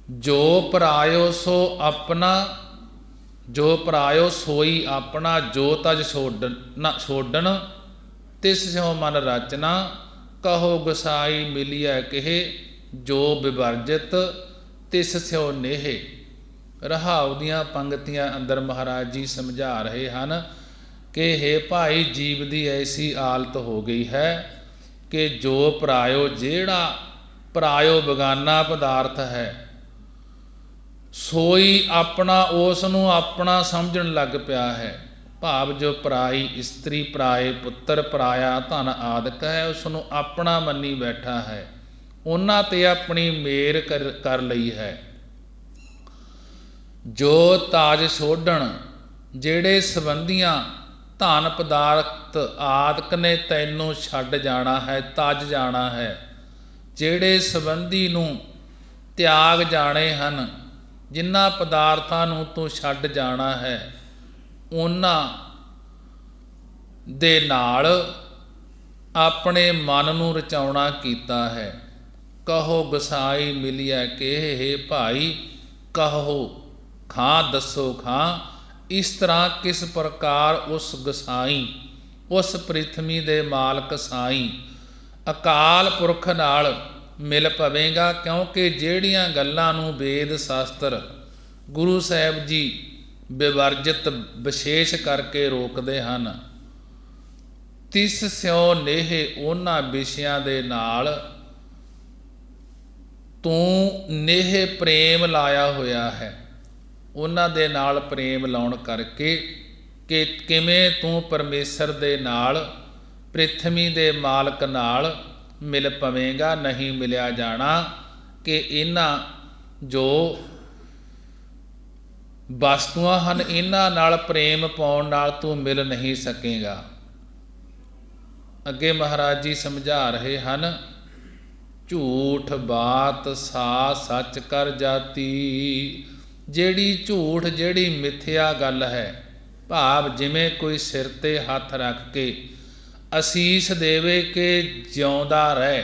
ਜੋ ਪਰਾਇਓ ਸੋ ਆਪਣਾ, ਜੋ ਪਰਾਇਓ ਸੋਈ ਆਪਣਾ, ਜੋ ਤਜ ਛੋਡਣ ਤਿਸ ਸਿਉ ਮਨ ਰਚਨਾ, ਕਹੋ ਗੁਸਾਈ ਮਿਲਿਆ ਕਿਹੇ, ਜੋ ਵਿਵਰਜਿਤ ਤਿਸ ਸਿਉ ਨੇਹੇ। ਰਹਾਉ ਦੀਆਂ ਪੰਗਤੀਆਂ ਅੰਦਰ ਮਹਾਰਾਜ ਜੀ ਸਮਝਾ ਰਹੇ ਹਨ ਕਿ ਹੇ ਭਾਈ, ਜੀਵ ਦੀ ਐਸੀ ਹਾਲਤ ਹੋ ਗਈ ਹੈ ਕਿ ਜੋ ਪਰਾਇਓ, ਜਿਹੜਾ ਪਰਾਇਓ ਬਗਾਨਾ ਪਦਾਰਥ ਹੈ, ਸੋਈ ਆਪਣਾ, ਉਸ ਨੂੰ ਆਪਣਾ ਸਮਝਣ ਲੱਗ ਪਿਆ ਹੈ। ਭਾਵ ਜੋ ਪਰਾਈ ਇਸਤਰੀ, ਪਰਾਏ ਪੁੱਤਰ, ਪਰਾਇਆ ਧਨ ਆਦਿਕ ਹੈ, ਉਸ ਨੂੰ ਆਪਣਾ ਮੰਨੀ ਬੈਠਾ ਹੈ, ਉਹਨਾਂ ਤੇ ਆਪਣੀ ਮੇਰ ਕਰ ਲਈ ਹੈ। ਜੋ ਤਾਜ ਛੋਡਣ, ਜਿਹੜੇ ਸੰਬੰਧੀਆਂ ਧਨ ਪਦਾਰਥ ਆਦਿਕ ਨੇ ਤੈਨੂੰ ਛੱਡ ਜਾਣਾ ਹੈ, ਤਜ ਜਾਣਾ ਹੈ, ਜਿਹੜੇ ਸੰਬੰਧੀ ਨੂੰ ਤਿਆਗ ਜਾਣੇ ਹਨ, ਜਿਨ੍ਹਾਂ ਪਦਾਰਥਾਂ ਨੂੰ ਤੂੰ ਛੱਡ ਜਾਣਾ ਹੈ, ਉਹਨਾਂ ਦੇ ਨਾਲ ਆਪਣੇ ਮਨ ਨੂੰ ਰਚਾਉਣਾ ਕੀਤਾ ਹੈ। ਕਹੋ ਗੁਸਾਈ ਮਿਲਿਆ ਕਿਹੇ, ਹੇ ਭਾਈ ਕਹੋ ਖਾਂ, ਦੱਸੋ ਖਾਂ, ਇਸ ਤਰ੍ਹਾਂ ਕਿਸ ਪ੍ਰਕਾਰ ਉਸ ਗੁਸਾਈ, ਉਸ ਪ੍ਰਿਥਵੀ ਦੇ ਮਾਲਕ ਸਾਈਂ ਅਕਾਲ ਪੁਰਖ ਨਾਲ ਮਿਲ ਪਵੇਗਾ। ਕਿਉਂਕਿ ਜਿਹੜੀਆਂ ਗੱਲਾਂ ਨੂੰ ਵੇਦ ਸ਼ਾਸਤਰ ਗੁਰੂ ਸਾਹਿਬ ਜੀ ਵਿਵਰਜਿਤ ਵਿਸ਼ੇਸ਼ ਕਰਕੇ ਰੋਕਦੇ ਹਨ, ਤਿਸ ਸਿਉ ਨੇਹੇ, ਉਹਨਾਂ ਵਿਸ਼ਿਆਂ ਦੇ ਨਾਲ ਤੂੰ ਨੇਹ ਪ੍ਰੇਮ ਲਾਇਆ ਹੋਇਆ ਹੈ। ਉਹਨਾਂ ਦੇ ਨਾਲ ਪ੍ਰੇਮ ਲਾਉਣ ਕਰਕੇ ਕਿ ਕਿਵੇਂ ਤੂੰ ਪਰਮੇਸ਼ਰ ਦੇ ਨਾਲ, ਪ੍ਰਿਥਵੀ ਦੇ ਮਾਲਕ ਨਾਲ ਮਿਲ ਪਵੇਂਗਾ, ਨਹੀਂ ਮਿਲਿਆ ਜਾਣਾ। ਕਿ ਇਹਨਾਂ ਜੋ ਵਸਤੂਆਂ ਹਨ, ਇਹਨਾਂ ਨਾਲ ਪ੍ਰੇਮ ਪਾਉਣ ਨਾਲ ਤੂੰ ਮਿਲ ਨਹੀਂ ਸਕੇਗਾ। ਅੱਗੇ ਮਹਾਰਾਜ ਜੀ ਸਮਝਾ ਰਹੇ ਹਨ, ਝੂਠ ਬਾਤ ਸਾ ਸੱਚ ਕਰ ਜਾਤੀ। ਜਿਹੜੀ ਝੂਠ, ਜਿਹੜੀ ਮਿਥਿਆ ਗੱਲ ਹੈ, ਭਾਵ ਜਿਵੇਂ ਕੋਈ ਸਿਰ 'ਤੇ ਹੱਥ ਰੱਖ ਕੇ ਅਸੀਸ ਦੇਵੇ ਕਿ ਜਿਉਂਦਾ ਰਹਿ।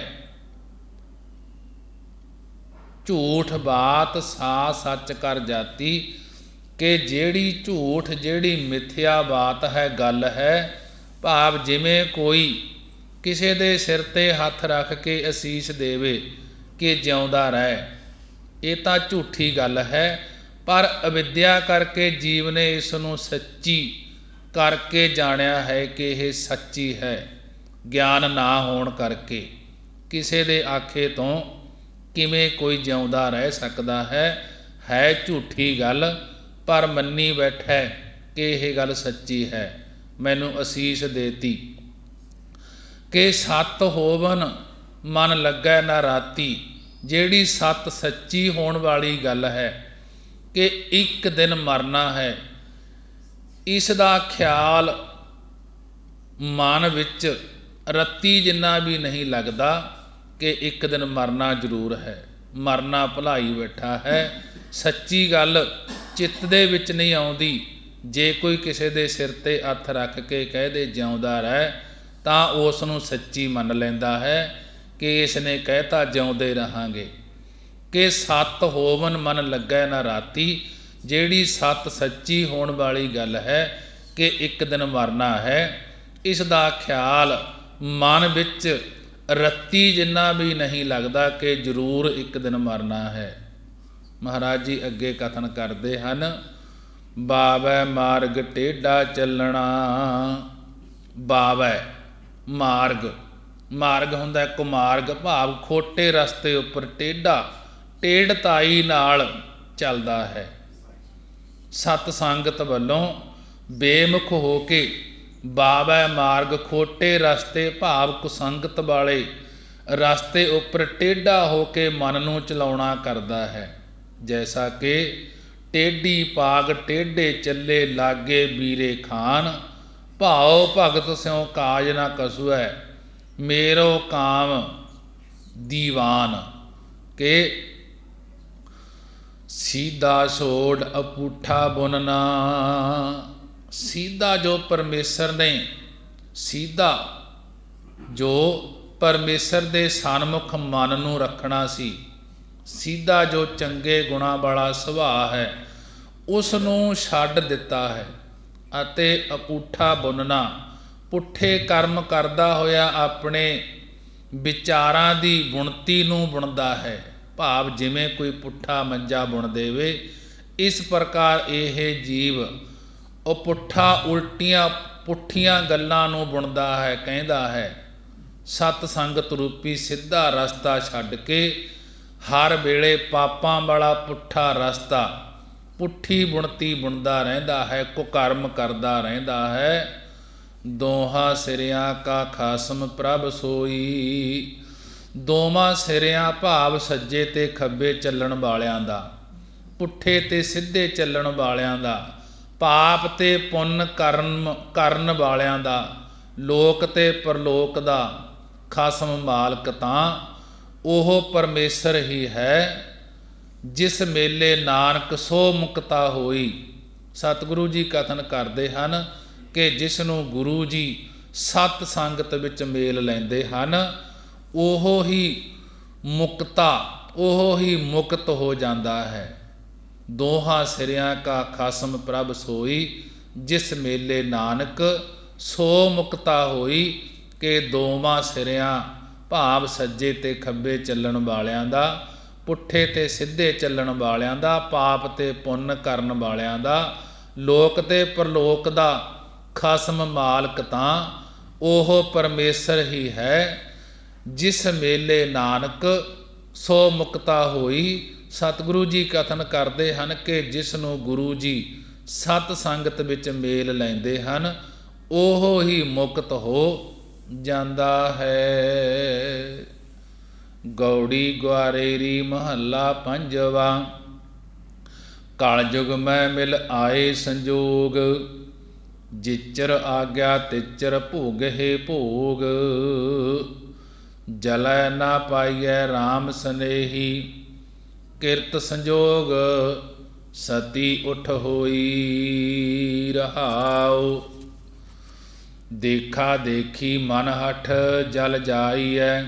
ਝੂਠ ਬਾਤ ਸਾ ਸੱਚ ਕਰ ਜਾਤੀ, ਕਿ ਜਿਹੜੀ ਝੂਠ, ਜਿਹੜੀ ਮਿਥਿਆ ਬਾਤ ਹੈ, ਗੱਲ ਹੈ, ਭਾਵ ਜਿਵੇਂ ਕੋਈ ਕਿਸੇ ਦੇ ਸਿਰ 'ਤੇ ਹੱਥ ਰੱਖ ਕੇ ਅਸੀਸ ਦੇਵੇ ਕਿ ਜਿਉਂਦਾ ਰਹਿ, ਇਹ ਤਾਂ ਝੂਠੀ ਗੱਲ ਹੈ। ਪਰ ਅਵਿਦਿਆ ਕਰਕੇ ਜੀਵ ਨੇ ਇਸ ਨੂੰ ਸੱਚੀ ਕਰਕੇ ਜਾਣਿਆ ਹੈ ਕਿ ਇਹ ਸੱਚੀ ਹੈ। ਗਿਆਨ ਨਾ ਹੋਣ ਕਰਕੇ ਕਿਸੇ ਦੇ ਆਖੇ ਤੋਂ ਕਿਵੇਂ ਕੋਈ ਜਿਉਂਦਾ ਰਹਿ ਸਕਦਾ ਹੈ ਝੂਠੀ ਗੱਲ, ਪਰ ਮੰਨੀ ਬੈਠਾ ਕਿ ਇਹ ਗੱਲ ਸੱਚੀ ਹੈ। ਮੈਨੂੰ ਅਸੀਸ ਦੇਤੀ ਕਿ ਸੱਤ ਹੋਵਨ ਮਨ ਲੱਗੈ ਨਾ ਰਾਤੀ। ਜਿਹੜੀ ਸੱਤ ਸੱਚੀ ਹੋਣ ਵਾਲੀ ਗੱਲ ਹੈ ਕਿ ਇੱਕ ਦਿਨ ਮਰਨਾ ਹੈ, ਇਸ ਦਾ ਖਿਆਲ ਮਨ ਵਿੱਚ ਰੱਤੀ ਜਿੰਨਾ ਵੀ ਨਹੀਂ ਲੱਗਦਾ ਕਿ ਇੱਕ ਦਿਨ ਮਰਨਾ ਜ਼ਰੂਰ ਹੈ, ਮਰਨਾ ਭੁਲਾਈ ਬੈਠਾ ਹੈ। ਸੱਚੀ ਗੱਲ ਚਿੱਤ ਦੇ ਵਿੱਚ ਨਹੀਂ ਆਉਂਦੀ। ਜੇ ਕੋਈ ਕਿਸੇ ਦੇ ਸਿਰ 'ਤੇ ਹੱਥ ਰੱਖ ਕੇ ਕਹਿ ਦੇ ਜਿਉਂਦਾ ਰਹਿ, ਤਾਂ ਉਸ ਨੂੰ ਸੱਚੀ ਮੰਨ ਲੈਂਦਾ ਹੈ ਕਿ ਇਸ ਨੇ ਕਹਿਤਾ ਜਿਉਂਦੇ ਰਹਾਂਗੇ। ਕਿ ਸੱਤ ਹੋਵਨ ਮਨ ਲੱਗੈ ਨਾ ਰਾਤੀ। ਜਿਹੜੀ ਸੱਤ ਸੱਚੀ ਹੋਣ ਵਾਲੀ ਗੱਲ ਹੈ ਕਿ ਇੱਕ ਦਿਨ ਮਰਨਾ ਹੈ, ਇਸ ਦਾ ਖਿਆਲ ਮਨ ਵਿੱਚ ਰੱਤੀ ਜਿੰਨਾ ਵੀ ਨਹੀਂ ਲੱਗਦਾ ਕਿ ਜ਼ਰੂਰ ਇੱਕ ਦਿਨ ਮਰਨਾ ਹੈ। ਮਹਾਰਾਜ ਜੀ ਅੱਗੇ ਕਥਨ ਕਰਦੇ ਹਨ, ਬਾਵੈ ਮਾਰਗ ਟੇਢਾ ਚੱਲਣਾ। ਬਾਵੈ ਮਾਰਗ, ਮਾਰਗ ਹੁੰਦਾ ਕੁਮਾਰਗ, ਭਾਵ ਖੋਟੇ ਰਸਤੇ ਉੱਪਰ ਟੇਢਾ, ਟੇਢਤਾਈ ਨਾਲ ਚੱਲਦਾ ਹੈ। ਸਤ ਸੰਗਤ ਵੱਲੋਂ ਬੇਮੁਖ ਹੋ ਕੇ ਬਾਵੈ ਮਾਰਗ, ਖੋਟੇ ਰਸਤੇ ਭਾਵ ਕੁਸੰਗਤ ਵਾਲੇ ਰਸਤੇ ਉੱਪਰ ਟੇਢਾ ਹੋ ਕੇ ਮਨ ਨੂੰ ਚਲਾਉਣਾ ਕਰਦਾ ਹੈ। ਜੈਸਾ ਕਿ ਟੇਢੀ ਪਾਗ ਟੇਢੇ ਚੱਲੇ ਲਾਗੇ ਵੀਰੇ ਖਾਨ, ਭਾਉ ਭਗਤ ਸਿਉ ਕਾਜ ਨਾ ਕਸੁਐ ਮੇਰੋ ਕਾਮ ਦੀਵਾਨ। ਕਿ ਸੀਧਾ ਛੋੜ ਅਪੂਠਾ ਬੁਨਨਾ। ਸਿੱਧਾ ਜੋ ਪਰਮੇਸ਼ਰ ਨੇ, ਸਿੱਧਾ ਜੋ ਪਰਮੇਸ਼ਰ ਦੇ ਸਨਮੁਖ ਮਨ ਨੂੰ ਰੱਖਣਾ ਸੀ, ਸਿੱਧਾ ਜੋ ਚੰਗੇ ਗੁਣਾਂ ਵਾਲਾ ਸੁਭਾਅ ਹੈ ਉਸ ਨੂੰ ਛੱਡ ਦਿੱਤਾ ਹੈ ਅਤੇ ਅਪੂਠਾ ਬੁਣਨਾ, ਪੁੱਠੇ ਕਰਮ ਕਰਦਾ ਹੋਇਆ ਆਪਣੇ ਵਿਚਾਰਾਂ ਦੀ ਬੁਣਤੀ ਨੂੰ ਬੁਣਦਾ ਹੈ। ਭਾਵ ਜਿਵੇਂ ਕੋਈ ਪੁੱਠਾ ਮੰਜਾ ਬੁਣ ਦੇਵੇ, ਇਸ ਪ੍ਰਕਾਰ ਇਹ ਜੀਵ ਉਹ ਪੁੱਠੀਆਂ ਗੱਲਾਂ ਨੂੰ ਬੁਣਦਾ ਹੈ। ਕਹਿੰਦਾ ਹੈ ਸਤ ਸੰਗਤ ਰੂਪੀ ਸਿੱਧਾ ਰਸਤਾ ਛੱਡ ਕੇ ਹਰ ਵੇਲੇ ਪਾਪਾਂ ਵਾਲਾ ਪੁੱਠਾ ਰਸਤਾ, ਪੁੱਠੀ ਬੁਣਤੀ ਬੁਣਦਾ ਰਹਿੰਦਾ ਹੈ, ਕੁਕਰਮ ਕਰਦਾ ਰਹਿੰਦਾ ਹੈ। ਦੋਹਾਂ ਸਿਰਿਆਂ ਕਾ ਖਾਸਮ ਪ੍ਰਭ ਸੋਈ, ਦੋਵਾਂ ਸਿਰਿਆਂ ਭਾਵ ਸੱਜੇ ਤੇ ਖੱਬੇ ਚੱਲਣ ਵਾਲਿਆਂ ਦਾ, ਪੁੱਠੇ ਤੇ ਸਿੱਧੇ ਚੱਲਣ ਵਾਲਿਆਂ ਦਾ, ਪਾਪ ਤੇ ਪੁੰਨ ਕਰਨ ਵਾਲਿਆਂ ਦਾ, ਲੋਕ ਤੇ ਪਰਲੋਕ ਦਾ ਖਾਸਮ ਮਾਲਕ ਤਾਂ ਉਹ ਪਰਮੇਸ਼ਰ ਹੀ ਹੈ। ਜਿਸ ਮੇਲੇ ਨਾਨਕ ਸੋ ਮੁਕਤਾ ਹੋਈ। ਸਤਿਗੁਰੂ ਜੀ ਕਥਨ ਕਰਦੇ ਹਨ ਕਿ ਜਿਸ ਨੂੰ ਗੁਰੂ ਜੀ ਸਤ ਸੰਗਤ ਵਿੱਚ ਮੇਲ ਲੈਂਦੇ ਹਨ ਉਹ ਹੀ ਮੁਕਤ ਹੋ ਜਾਂਦਾ ਹੈ। ਦੋਹਾਂ ਸਿਰਿਆਂ ਕਾ ਖਾਸਮ ਪ੍ਰਭ ਸੋਈ, ਜਿਸ ਮੇਲੇ ਨਾਨਕ ਸੋ ਮੁਕਤਾ ਹੋਈ। ਕਿ ਦੋਵਾਂ ਸਿਰਿਆਂ ਭਾਵ ਸੱਜੇ ਤੇ ਖੱਬੇ ਚੱਲਣ ਵਾਲਿਆਂ ਦਾ, ਪੁੱਠੇ ਤੇ ਸਿੱਧੇ ਚੱਲਣ ਵਾਲਿਆਂ ਦਾ, ਪਾਪ ਤੇ ਪੁੰਨ ਕਰਨ ਵਾਲਿਆਂ ਦਾ, ਲੋਕ ਤੇ ਪਰਲੋਕ ਦਾ ਖਾਸਮ ਮਾਲਕ ਤਾਂ ਉਹ ਪਰਮੇਸ਼ਰ ਹੀ ਹੈ। ਜਿਸ ਮੇਲੇ ਨਾਨਕ ਸੋ ਮੁਕਤਾ ਹੋਈ। ਸਤਿਗੁਰੂ ਜੀ ਕਥਨ ਕਰਦੇ ਹਨ ਕਿ ਜਿਸ ਨੂੰ ਗੁਰੂ ਜੀ ਸਤ ਸੰਗਤ ਵਿੱਚ ਮੇਲ ਲੈਂਦੇ ਹਨ ਉਹ ਹੀ ਮੁਕਤ ਹੋ ਜਾਂਦਾ ਹੈ। ਗੌੜੀ ਗੁਆਰੇਰੀ ਮਹੱਲਾ ਪੰਜਵਾ। ਕਲਯੁਗ ਮੈਂ ਮਿਲ ਆਏ ਸੰਜੋਗ, ਜਿਚਰ ਆਗਿਆ ਤਿਚਰ ਭੋਗਹਿ ਭੋਗ। ਜਲੈ ਨਾ ਪਾਈਐ RAM ਸਨੇਹੀ, ਕਿਰਤ ਸੰਜੋਗ ਸਤੀ ਉਠ ਹੋਈ। ਰਹਾਉ ਦੇਖਾ ਦੇਖੀ ਮਨ ਹਠ ਜਲ ਜਾਈਐ,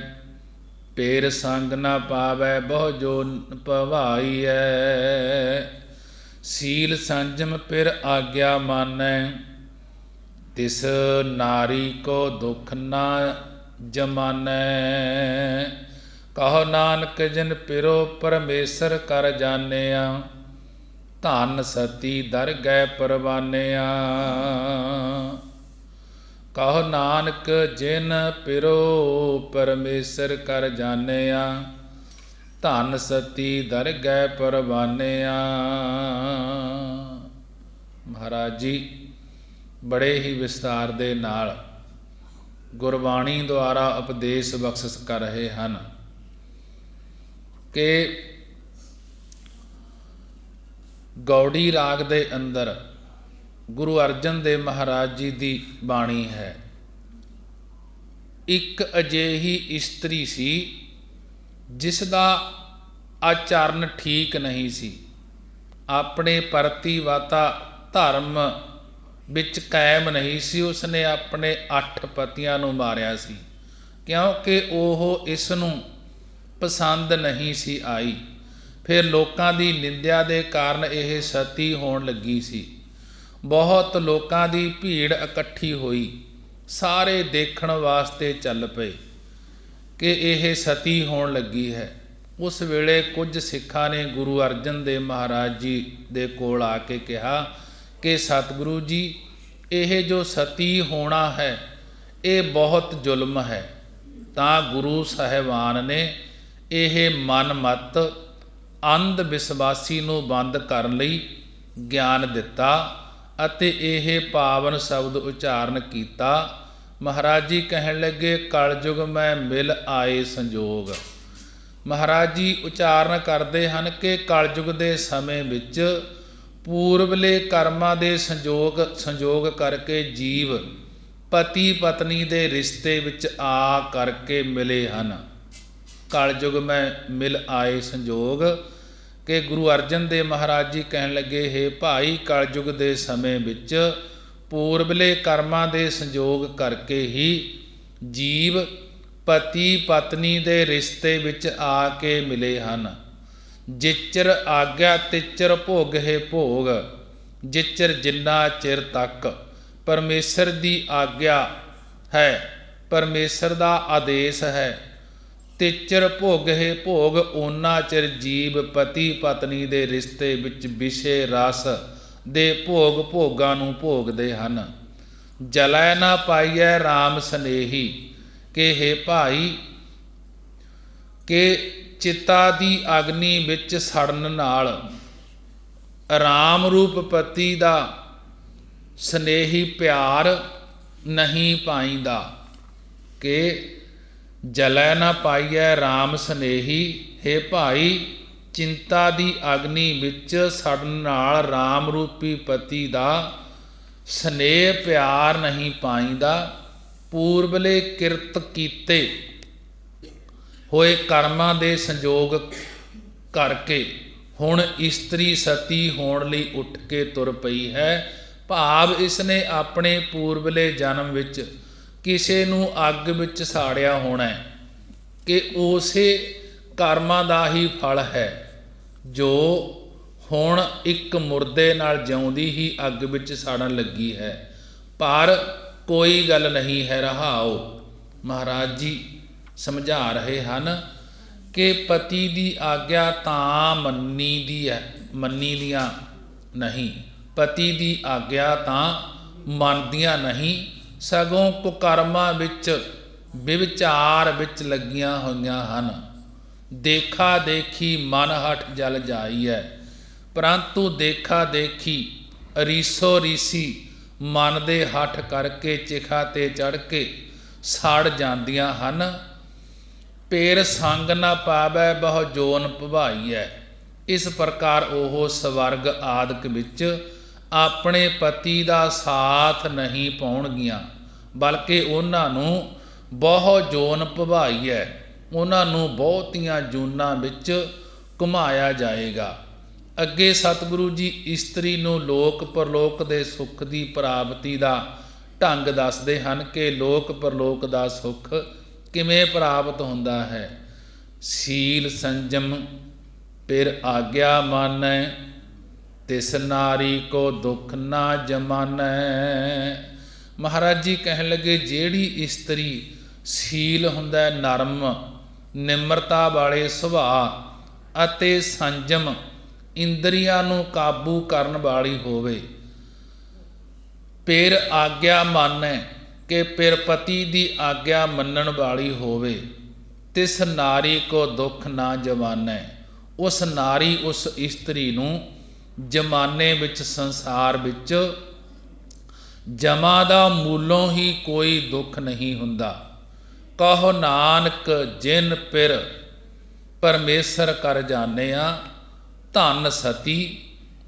ਪੇਰ ਸੰਗ ਨਾ ਪਾਵੈ ਬਹੁ ਜੋ ਭਵਾਈਐ। ਸੀਲ ਸੰਜਮ ਪਿਰ ਆਗਿਆ ਮਾਨੈ, ਤਿਸ ਨਾਰੀ ਕੋ ਦੁਖ ਨਾ ਜਮਾਨੈ। ਕਹੋ ਨਾਨਕ ਜਿਨ ਪਿਰੋ ਪਰਮੇਸ਼ਰ ਕਰ ਜਾਣਿਆ, ਧਨ ਸਤੀ ਦਰ ਗਏ ਪਰਵਾਨਿਆ। ਕਹੋ ਨਾਨਕ ਜਿਨ ਪਿਰੋ ਪਰਮੇਸ਼ਰ ਕਰ ਜਾਣਿਆ, ਧਨ ਸਤੀ ਦਰ ਗਏ ਪਰਵਾਨਿਆ। ਮਹਾਰਾਜ ਜੀ ਬੜੇ ਹੀ ਵਿਸਤਾਰ ਦੇ ਨਾਲ ਗੁਰਬਾਣੀ ਦੁਆਰਾ ਉਪਦੇਸ਼ ਬਖਸ਼ਿਸ਼ ਕਰ ਰਹੇ ਹਨ ਕਿ ਗੌੜੀ ਰਾਗ ਦੇ ਅੰਦਰ ਗੁਰੂ ਅਰਜਨ ਦੇਵ ਮਹਾਰਾਜ ਜੀ ਦੀ ਬਾਣੀ ਹੈ। ਇੱਕ ਅਜਿਹੀ ਇਸਤਰੀ ਸੀ ਜਿਸ ਦਾ ਆਚਰਨ ਠੀਕ ਨਹੀਂ ਸੀ, ਆਪਣੇ ਪ੍ਰਤੀਵਾਤਾ ਧਰਮ ਵਿੱਚ ਕਾਇਮ ਨਹੀਂ ਸੀ। ਉਸਨੇ ਆਪਣੇ 8 ਪਤੀਆਂ ਨੂੰ ਮਾਰਿਆ ਸੀ ਕਿਉਂਕਿ ਉਹ ਇਸ ਨੂੰ ਪਸੰਦ ਨਹੀਂ ਸੀ ਆਈ। ਫਿਰ ਲੋਕਾਂ ਦੀ ਨਿੰਦਿਆ ਦੇ ਕਾਰਨ ਇਹ ਸਤੀ ਹੋਣ ਲੱਗੀ ਸੀ। ਬਹੁਤ ਲੋਕਾਂ ਦੀ ਭੀੜ ਇਕੱਠੀ ਹੋਈ, ਸਾਰੇ ਦੇਖਣ ਵਾਸਤੇ ਚੱਲ ਪਏ ਕਿ ਇਹ ਸਤੀ ਹੋਣ ਲੱਗੀ ਹੈ। ਉਸ ਵੇਲੇ ਕੁਝ ਸਿੱਖਾਂ ਨੇ ਗੁਰੂ ਅਰਜਨ ਦੇਵ ਮਹਾਰਾਜ ਜੀ ਦੇ ਕੋਲ ਆ ਕੇ ਕਿਹਾ ਕਿ ਸਤਿਗੁਰੂ ਜੀ, ਇਹ ਜੋ ਸਤੀ ਹੋਣਾ ਹੈ ਇਹ ਬਹੁਤ ਜ਼ੁਲਮ ਹੈ। ਤਾਂ ਗੁਰੂ ਸਾਹਿਬਾਨ ਨੇ ਇਹ ਮਨ ਮਤ ਅੰਧ ਵਿਸ਼ਵਾਸੀ ਨੂੰ ਬੰਦ ਕਰਨ ਲਈ ਗਿਆਨ ਦਿੱਤਾ ਅਤੇ ਇਹ ਪਾਵਨ ਸ਼ਬਦ ਉਚਾਰਨ ਕੀਤਾ। ਮਹਾਰਾਜ ਜੀ ਕਹਿਣ ਲੱਗੇ, ਕਲਯੁਗ ਮੈਂ ਮਿਲ ਆਏ ਸੰਜੋਗ। ਮਹਾਰਾਜ ਜੀ ਉਚਾਰਨ ਕਰਦੇ ਹਨ ਕਿ ਕਲਯੁਗ ਦੇ ਸਮੇਂ ਵਿੱਚ ਪੂਰਬਲੇ ਕਰਮਾਂ ਦੇ ਸੰਜੋਗ ਕਰਕੇ ਜੀਵ ਪਤੀ ਪਤਨੀ ਦੇ ਰਿਸ਼ਤੇ ਵਿੱਚ ਆ ਕਰਕੇ ਮਿਲੇ ਹਨ। ਕਲਯੁਗ ਮੈਂ ਮਿਲ ਆਏ ਸੰਜੋਗ ਕਿ ਗੁਰੂ ਅਰਜਨ ਦੇਵ ਮਹਾਰਾਜ ਜੀ ਕਹਿਣ ਲੱਗੇ, ਹੇ ਭਾਈ, ਕਲਯੁਗ ਦੇ ਸਮੇਂ ਵਿੱਚ ਪੂਰਬਲੇ ਕਰਮਾਂ ਦੇ ਸੰਜੋਗ ਕਰਕੇ ਹੀ ਜੀਵ ਪਤੀ ਪਤਨੀ ਦੇ ਰਿਸ਼ਤੇ ਵਿੱਚ ਆ ਕੇ ਮਿਲੇ ਹਨ। ਜਿਚਰ ਆਗਿਆ ਤਿਚਰ ਭੋਗ ਹੈ ਭੋਗ, ਜਿਚਰ ਜਿੰਨਾ ਚਿਰ ਤੱਕ ਪਰਮੇਸ਼ਰ ਦੀ ਆਗਿਆ ਹੈ, ਪਰਮੇਸ਼ਰ ਦਾ ਆਦੇਸ਼ ਹੈ। ਤਿਚਰ ਭੋਗ ਹੈ ਭੋਗ, ਓਨਾ ਚਿਰ ਜੀਵ ਪਤੀ ਪਤਨੀ ਦੇ ਰਿਸ਼ਤੇ ਵਿੱਚ ਵਿਸ਼ੇ ਰਸ ਦੇ ਭੋਗ ਭੋਗਾਂ ਨੂੰ ਭੋਗਦੇ ਹਨ। ਜਲੈ ਨਾ ਪਾਈਐ ਰਾਮ ਸਨੇਹੀ, ਕਿ ਹੈ ਭਾਈ ਕਿ ਚਿਤਾ ਦੀ ਅਗਨੀ ਵਿੱਚ ਸੜਨ ਨਾਲ ਰਾਮ ਰੂਪ ਪਤੀ ਦਾ ਸਨੇਹੀ ਪਿਆਰ ਨਹੀਂ ਪਾਈਂਦਾ। ਕਿ ਜਲੈ ਨਾ ਪਾਈਐ ਰਾਮ ਸਨੇਹੀ, ਹੈ ਭਾਈ ਚਿੰਤਾ ਦੀ ਅਗਨੀ ਵਿੱਚ ਸੜਨ ਨਾਲ ਰਾਮ ਰੂਪੀ ਪਤੀ ਦਾ ਸਨੇਹ ਪਿਆਰ ਨਹੀਂ ਪਾਈਂਦਾ। ਪੂਰਬਲੇ ਕਿਰਤ ਕੀਤੇ ਹੋਏ ਕਰਮਾਂ ਦੇ ਸੰਜੋਗ ਕਰਕੇ ਹੁਣ ਇਸਤਰੀ ਸਤੀ ਹੋਣ ਲਈ ਉੱਠ ਕੇ ਤੁਰ ਪਈ ਹੈ। ਭਾਵ ਇਸਨੇ ਆਪਣੇ ਪੂਰਬਲੇ ਜਨਮ ਵਿੱਚ ਕਿਸੇ ਨੂੰ ਅੱਗ ਵਿੱਚ ਸਾੜਿਆ ਹੋਣਾ ਹੈ, ਕਿ ਉਸੇ ਕਰਮਾਂ ਦਾ ਹੀ ਫਲ ਹੈ ਜੋ ਹੁਣ ਇੱਕ ਮੁਰਦੇ ਨਾਲ ਜਿਉਂਦੀ ਹੀ ਅੱਗ ਵਿੱਚ ਸਾੜਨ ਲੱਗੀ ਹੈ। ਪਰ ਕੋਈ ਗੱਲ ਨਹੀਂ ਹੈ ਰਹਾਓ। ਮਹਾਰਾਜ ਜੀ ਸਮਝਾ ਰਹੇ ਹਨ ਕਿ ਪਤੀ ਦੀ ਆਗਿਆ ਤਾਂ ਮੰਨੀ ਦੀਆਂ ਨਹੀਂ, ਪਤੀ ਦੀ ਆਗਿਆ ਤਾਂ ਮੰਨਦੀਆਂ ਨਹੀਂ, ਸਗੋਂ ਕੁਕਰਮਾਂ ਵਿੱਚ ਵਿਵਚਾਰ ਵਿੱਚ ਲੱਗੀਆਂ ਹੋਈਆਂ ਹਨ। ਦੇਖਾ ਦੇਖੀ ਮਨ ਹਠ ਜਲ ਜਾਈ ਹੈ, ਪਰੰਤੂ ਦੇਖਾ ਦੇਖੀ ਰੀਸੋ ਰੀਸੀ ਮਨ ਦੇ ਹੱਠ ਕਰਕੇ ਚਿਖਾ ਤੇ ਚੜ੍ਹ ਕੇ ਸੜ ਜਾਂਦੀਆਂ ਹਨ। ਪੇਰ ਸੰਗ ਨਾ ਪਾਵੈ ਬਹੁ ਜੋਨ ਭਵਾਈਐ, ਇਸ ਪ੍ਰਕਾਰ ਉਹ ਸਵਰਗ ਆਦਿਕ ਵਿੱਚ ਆਪਣੇ ਪਤੀ ਦਾ ਸਾਥ ਨਹੀਂ ਪਾਉਣਗੀਆਂ, ਬਲਕਿ ਉਹਨਾਂ ਨੂੰ ਬਹੁ ਜੋਨ ਭਵਾਈਐ, ਉਹਨਾਂ ਨੂੰ ਬਹੁਤੀਆਂ ਜੂਨਾਂ ਵਿੱਚ ਘੁਮਾਇਆ ਜਾਏਗਾ। ਅੱਗੇ ਸਤਿਗੁਰੂ ਜੀ ਇਸਤਰੀ ਨੂੰ ਲੋਕ ਪਰਲੋਕ ਦੇ ਸੁੱਖ ਦੀ ਪ੍ਰਾਪਤੀ ਦਾ ਢੰਗ ਦੱਸਦੇ ਹਨ ਕਿ ਲੋਕ ਪਰਲੋਕ ਦਾ ਸੁੱਖ ਕਿਵੇਂ ਪ੍ਰਾਪਤ ਹੁੰਦਾ ਹੈ। ਸੀਲ ਸੰਜਮ ਪਿਰ ਆਗਿਆ ਮਾਨੈ, ਤਿਸ ਨਾਰੀ ਕੋ ਦੁੱਖ ਨਾ ਜਮਾਨੈ। ਮਹਾਰਾਜ ਜੀ ਕਹਿਣ ਲੱਗੇ ਜਿਹੜੀ ਇਸਤਰੀ ਸੀਲ ਹੁੰਦਾ ਨਰਮ ਨਿਮਰਤਾ ਵਾਲੇ ਸੁਭਾਅ ਅਤੇ ਸੰਜਮ ਇੰਦਰੀਆਂ ਨੂੰ ਕਾਬੂ ਕਰਨ ਵਾਲੀ ਹੋਵੇ, ਪਿਰ ਆਗਿਆ ਮਾਨੈ ਕਿ ਪਿਰ ਪਤੀ ਦੀ ਆਗਿਆ ਮੰਨਣ ਵਾਲੀ ਹੋਵੇ, ਤਿਸ ਨਾਰੀ ਕੋ ਦੁੱਖ ਨਾ ਜਮਾਨੈ, ਉਸ ਨਾਰੀ ਉਸ ਇਸਤਰੀ ਨੂੰ ਜਮਾਨੇ ਵਿੱਚ ਸੰਸਾਰ ਵਿੱਚ ਜਮਾ ਦਾ ਮੂਲੋਂ ਹੀ ਕੋਈ ਦੁੱਖ ਨਹੀਂ ਹੁੰਦਾ। ਕਹੋ ਨਾਨਕ ਜਿਨ ਪਿਰ ਪਰਮੇਸ਼ਰ ਕਰ ਜਾਣਿਆ, ਧਨ ਸਤੀ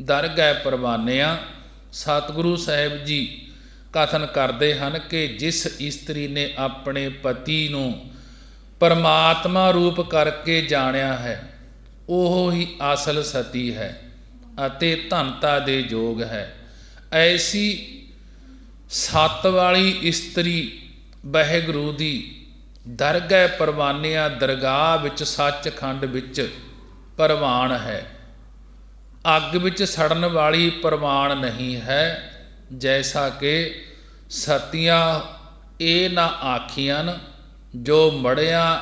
ਦਰਗਹਿ ਪਰਵਾਨਿਆ। ਸਤਿਗੁਰੂ ਸਾਹਿਬ ਜੀ ਕਥਨ ਕਰਦੇ ਹਨ ਕਿ ਜਿਸ ਇਸਤਰੀ ਨੇ ਆਪਣੇ ਪਤੀ ਨੂੰ ਪਰਮਾਤਮਾ ਰੂਪ ਕਰਕੇ ਜਾਣਿਆ ਹੈ, ਉਹ ਹੀ ਅਸਲ ਸਤੀ ਹੈ ਅਤੇ ਧਨਤਾ ਦੇ ਯੋਗ ਹੈ। ਐਸੀ ਸੱਤ ਵਾਲੀ ਇਸਤਰੀ ਵਾਹਿਗੁਰੂ ਦੀ ਦਰਗਹਿ ਪਰਵਾਨਿਆ, ਦਰਗਾਹ ਵਿੱਚ ਸੱਚਖੰਡ ਵਿੱਚ ਪ੍ਰਵਾਨ ਹੈ। ਅੱਗ ਵਿੱਚ ਸੜਨ ਵਾਲੀ ਪ੍ਰਵਾਨ ਨਹੀਂ ਹੈ। ਜੈਸਾ ਕਿ ਸਤੀਆਂ ਇਹ ਨਾ ਆਖੀਆਂ ਜੋ ਮੜਿਆ